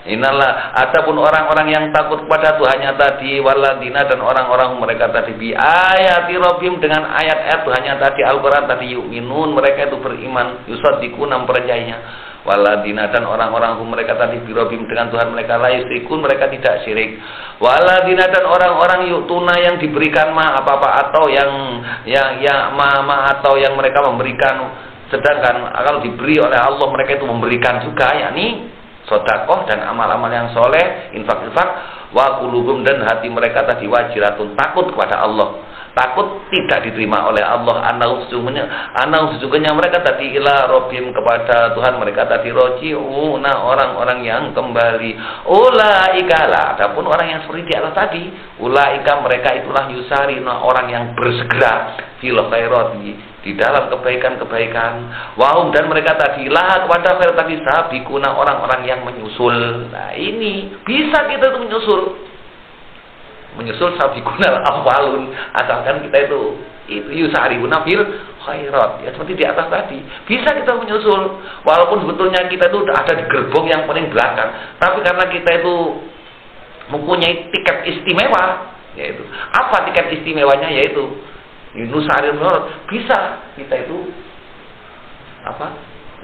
Innallah, adapun orang-orang yang takut kepada Tuhannya tadi, waladina, dan orang-orang mereka tadi, bi ayati rabbihim, dengan ayat-ayat Tuhannya tadi, Al-Quran tadi, yu'minun, mereka itu beriman, yusaddiquna, mempercayainya, waladina, dan orang-orang mereka tadi, bi rabbihim, dengan Tuhan mereka, la yusyrikun, mereka tidak syirik, waladina, dan orang-orang yu'tuna, yang diberikan apa-apa, atau yang atau yang mereka memberikan, sedangkan kalau diberi oleh Allah mereka itu memberikan juga, yakni sedekah dan amal-amal yang soleh, infak-infak, wa qulubum, dan hati mereka tadi wajiratun, takut kepada Allah, takut tidak diterima oleh Allah, annahu sesungguhnya mereka tadi ila rabbihim, kepada Tuhan mereka tadi, roji'una, orang-orang yang kembali, ulaika lah, adapun orang yang seperti di atas tadi, ulaika, mereka itulah yusarina, orang yang bersegera fil khairat, di dalam kebaikan-kebaikan, wahum, dan mereka tadi lah kepada khair tadi sabiquna, orang-orang yang menyusul. Nah ini bisa kita itu menyusul sabiquna awalun, asalkan kita itu yusaribuna fil khairat, ya seperti di atas tadi, bisa kita menyusul walaupun sebetulnya kita itu ada di gerbong yang paling belakang, tapi karena kita itu mempunyai tiket istimewa, yaitu apa tiket istimewanya, yaitu Nusari menurut, bisa kita itu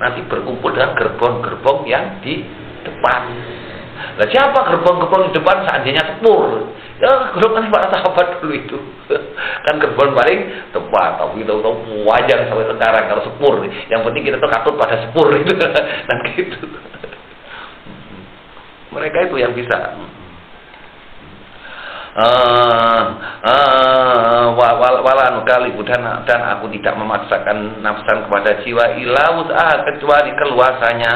nanti berkumpul dengan gerbong-gerbong yang di depan. Nah, siapa gerbong-gerbong di depan? Seandainya sepur, ya gerbong para sahabat dulu itu kan gerbong paling tepat, tapi itu wajar sampai sekarang kalau sepur. Yang penting kita tuh katut pada sepur itu dan gitu. Mereka itu yang bisa. Wala nukalibu, dan aku tidak memaksakan nafsan kepada jiwa ila wus'ah, kecuali keluasannya,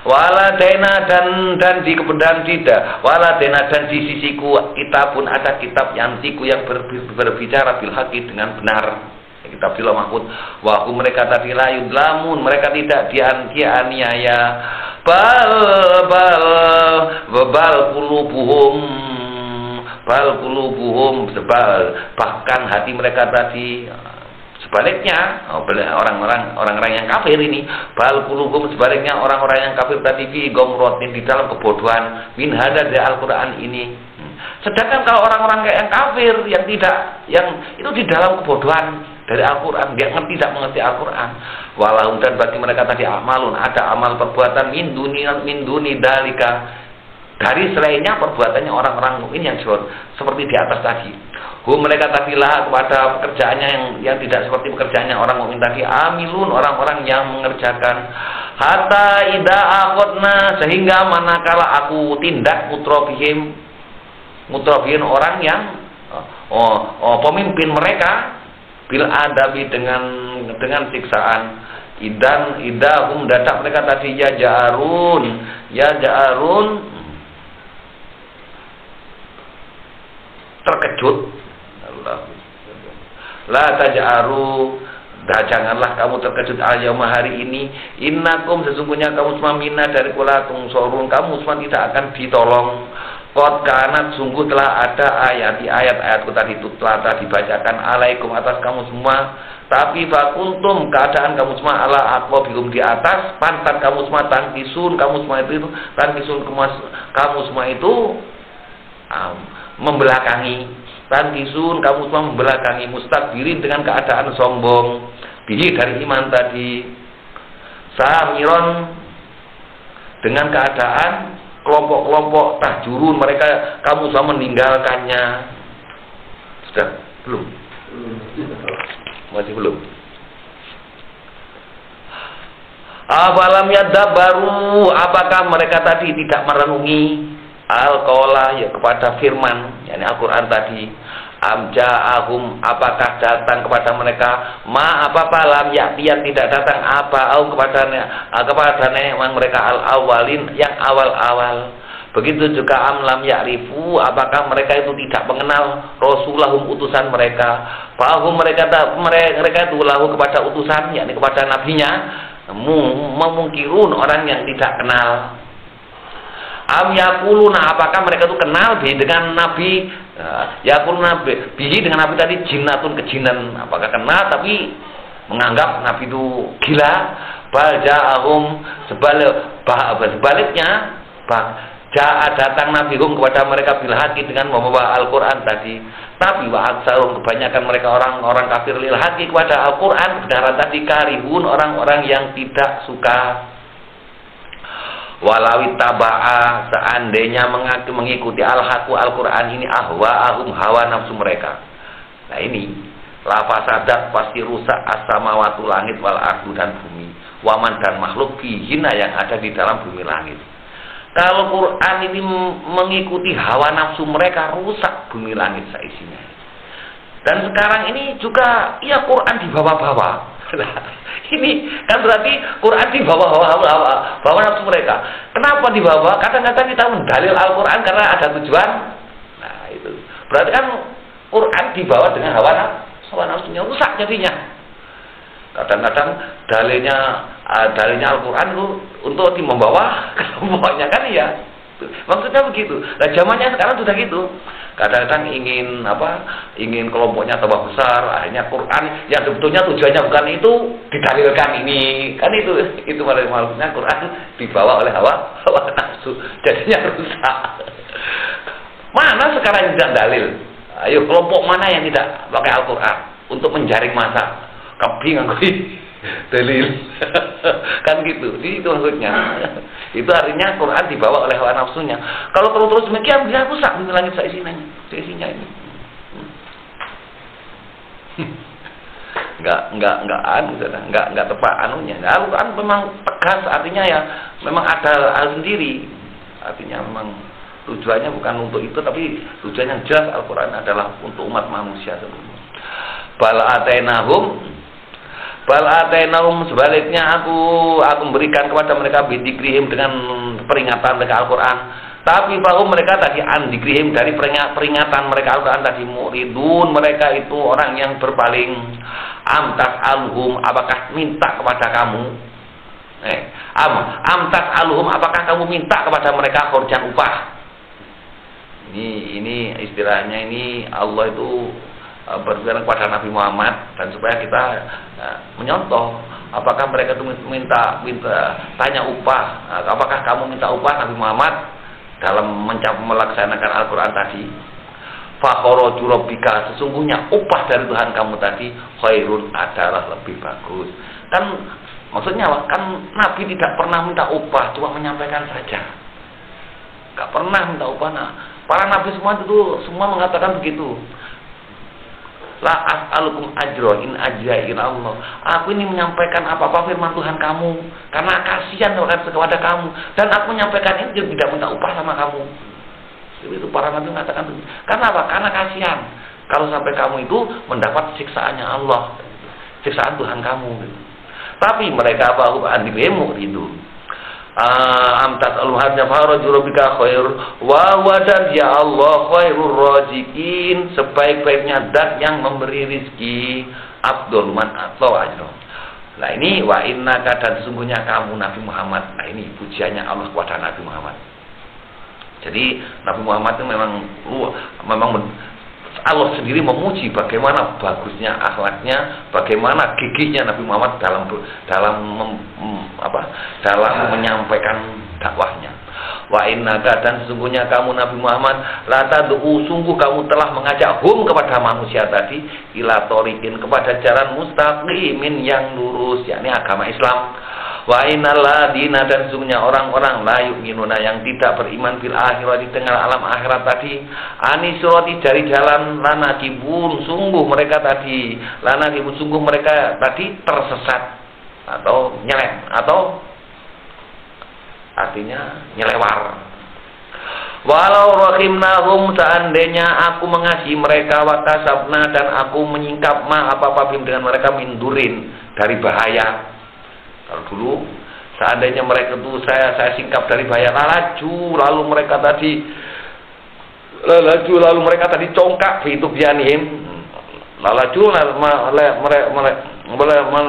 wala dena, dan di kebenaran tidak, wala dena, dan di sisiku kitabun, ada kitab yang berbicara bil haqi, dengan benar, kitab Lauh Mahfuz, wa hum, mereka tadi la yudlamun, mereka tidak dianiaya, bal qulubuhum bahkan hati mereka tadi sebaliknya, orang-orang yang kafir ini, bal qulubuhum, sebaliknya orang-orang yang kafir tadi, fi gomrotin, di dalam kebodohan, min hada, dari Al-Quran ini. Sedangkan kalau orang-orang kayak yang kafir, yang itu di dalam kebodohan dari Al-Quran, dia tidak mengerti Al-Quran, walahum, dan bagi mereka tadi amalun, ada amal perbuatan min duni dalika, dari selainnya perbuatannya orang-orang mukmin yang seperti di atas tadi. Mereka tadi lah kepada pekerjaannya yang tidak seperti pekerjaannya orang mukmin tadi, amilun, orang-orang yang mengerjakan, hatta idza aqadna, sehingga manakala aku tindak mutrobihim, orang yang pemimpin mereka, bil adabi, dengan siksaan, idahum, dadak mereka tadi ya ja'arun, terkejut. La taj'aru, janganlah kamu terkejut al-yauma, hari ini, innakum, sesungguhnya kamu semua minna, dari kulatung sorun, kamu semua tidak akan ditolong. Qad kanat, sungguh telah ada ayat-ayatku tadi itu telah dibacakan alaikum, atas kamu semua, tapi fakuntum, keadaan kamu semua ala aqwabikum, di atas pantat kamu semua, tangkisun, kamu semua itu tangkisun, kamu semua itu membelakangi, tankisun, kamu semua membelakangi, mustakbirin, dengan keadaan sombong, bihi, dari iman tadi, samiron, dengan keadaan kelompok-kelompok tahjurun, mereka kamu semua meninggalkannya. Sudah? Belum? Masih belum? Afalam yadabbaru, apakah mereka tadi tidak merenungi al-qawla, ya kepada firman, yakni Al-Quran tadi, amja'ahum, apakah datang kepada mereka, apa lam ya'tiyan, tidak datang apa kepada memang mereka al-awwalin, yang awal-awal. Begitu juga amlam ya'rifu, apakah mereka itu tidak mengenal rasulahum, utusan mereka, bahum, mereka itu lahu, kepada utusan, yakni kepada nabinya, memungkirun, orang yang tidak kenal. Am yakuluna, apakah mereka itu kenal dengan nabi, yakuluna bihi, dengan nabi tadi, jinnatun, kejinan, apakah kenal tapi menganggap nabi itu gila. Bal ja'ahum, sebaliknya Ja'a datang nabihum kepada mereka bil haqi dengan membawa Al-Qur'an tadi. Tapi wa aksarum kebanyakan mereka orang-orang kafir lil haqi kepada Al-Qur'an kebenaran tadi karihun orang-orang yang tidak suka. Walawi taba'a seandainya mengikuti al-haqu Al-Qur'an ini ahwa'ahum hawa nafsu mereka. Nah ini lafasadat pasti rusak as-samawatu langit wal ardu dan bumi. Waman dan makhluk fihina yang ada di dalam bumi langit. Kalau Quran ini mengikuti hawa nafsu mereka, rusak bumi langit seisinya. Dan sekarang ini juga, ya Quran dibawa-bawa. Ini kan berarti Quran dibawa hawa nafsu mereka. Kenapa dibawa? Kadang-kadang kita mendalil Al-Quran karena ada tujuan. Nah itu. Berarti kan Quran dibawa dengan hawa nafsunya, rusak jadinya. Kadang-kadang dalilnya Al-Quran itu untuk membawa kelompoknya kan ya. Maksudnya begitu. Nah zamannya sekarang sudah gitu. Kadang-kadang ingin kelompoknya tambah besar, akhirnya Quran yang sebetulnya tujuannya bukan itu didalilkan ini. Kan itu maksudnya Quran dibawa oleh hawa nafsu. Jadinya rusak. Mana sekarang yang tidak dalil? Ayo kelompok mana yang tidak pakai Al-Quran untuk menjaring massa? Kabing aku dalil. Kan gitu. Itu maksudnya. Itu artinya Quran dibawa oleh hawa nafsunya. Kalau terus demikian bisa rusak bumi langit seisinya ini. Enggak tepat anunya. Nah, Al-Quran memang tegas artinya ya memang ada sendiri. Artinya memang tujuannya bukan untuk itu, tapi tujuan yang jelas Al-Quran adalah untuk umat manusia seluruhnya. Bal atainahum sebaliknya aku memberikan kepada mereka bidikrihim dengan peringatan mereka Al-Quran. Tapi bahwa mereka tadi andikrihim dari peringatan mereka Al-Quran tadi muridun, mereka itu orang yang berpaling. Amtas alhum, apakah minta kepada kamu? Amtas alhum, apakah kamu minta kepada mereka khurjan upah? Ini istilahnya ini Allah itu berbicara kepada Nabi Muhammad dan supaya kita menyontoh apakah mereka itu minta tanya upah, apakah kamu minta upah Nabi Muhammad dalam melaksanakan Al-Quran tadi. Fakhraju rabbika, sesungguhnya upah dari Tuhan kamu tadi khairun adalah lebih bagus. Kan maksudnya kan Nabi tidak pernah minta upah, cuma menyampaikan saja. Gak pernah minta upah. Nah, para nabi semua mengatakan begitu. La as'alukum ajra in ajra ila Allah. Aku ini menyampaikan apa-apa firman Tuhan kamu karena kasihan kepada kamu, dan aku menyampaikan ini tidak minta upah sama kamu. Itu para nabi mengatakan begitu. Karena apa? Karena kasihan kalau sampai kamu itu mendapat siksaannya Allah, siksaan Tuhan kamu. Tapi mereka bahwa andibemu itu amtas al-hadza farajurubika khair wa wadan ya Allah khairur raziqin, sebaik-baiknya zat yang memberi rizki abdul man atau ajro. Nah ini wa innaka, dan sesungguhnya kamu Nabi Muhammad. Nah ini pujiannya Allah kepada Nabi Muhammad. Jadi Nabi Muhammad itu memang Allah sendiri memuji bagaimana bagusnya akhlaknya, bagaimana gigihnya Nabi Muhammad dalam menyampaikan dakwahnya. Wa innaka, dan sesungguhnya kamu Nabi Muhammad la tad'u, sungguh kamu telah mengajak kepada manusia tadi ila thoriqin, kepada jalan mustaqimin yang lurus, yakni agama Islam. Wa innal ladina, dan sesungguhnya orang-orang la yu'minuna yang tidak beriman bil akhirati dengan alam akhirat tadi, anisrati dari jalan lanakibun, sungguh mereka tadi tersesat atau nyelem, atau artinya nyelewar. Walau rahimnahum, seandainya aku mengasihi mereka, wa kasabna, dan aku menyingkap apa dengan mereka mindurin dari bahaya. Kalau dulu seandainya mereka itu saya singkap dari bahaya, lalu mereka tadi congkak itu bianihim,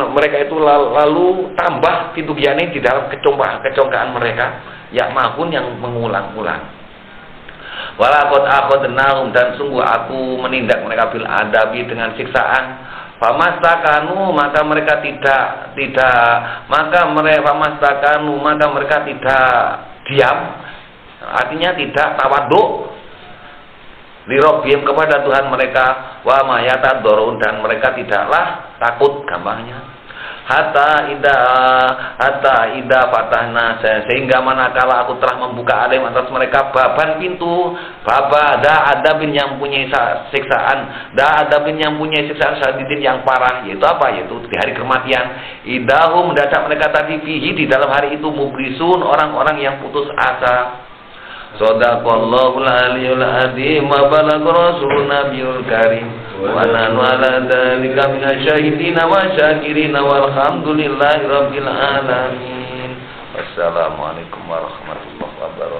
mereka itu lalu tambah pintu biani di dalam kecongkaan mereka, ya mahun yang mengulang-ulang. Walaqad akhadnahum, dan sungguh aku menindak mereka bil adabi dengan siksaan. Famastakanu, maka mereka tidak diam. Artinya tidak tawaduk lirobihim kepada Tuhan mereka, wa mayatadorun, dan mereka tidaklah takut, gampangnya. Hatta ida fatahna, sehingga manakala aku telah membuka alim atas mereka baban pintu, ada bin yang punya siksaan, ada bin yang punya siksaan syadidin yang parah, yaitu apa? Yaitu di hari kematian. Idahum, mendadak mereka tadi fihi, di dalam hari itu mublisun, orang-orang yang putus asa. Shadaqallahul aliyul azim wa balagha rasulun nabiyul karim wa nahnu ala dzalika minasyahidin wa syakirin walhamdulillahi rabbil alamin. Wassalamualaikum warahmatullahi wabarakatuh.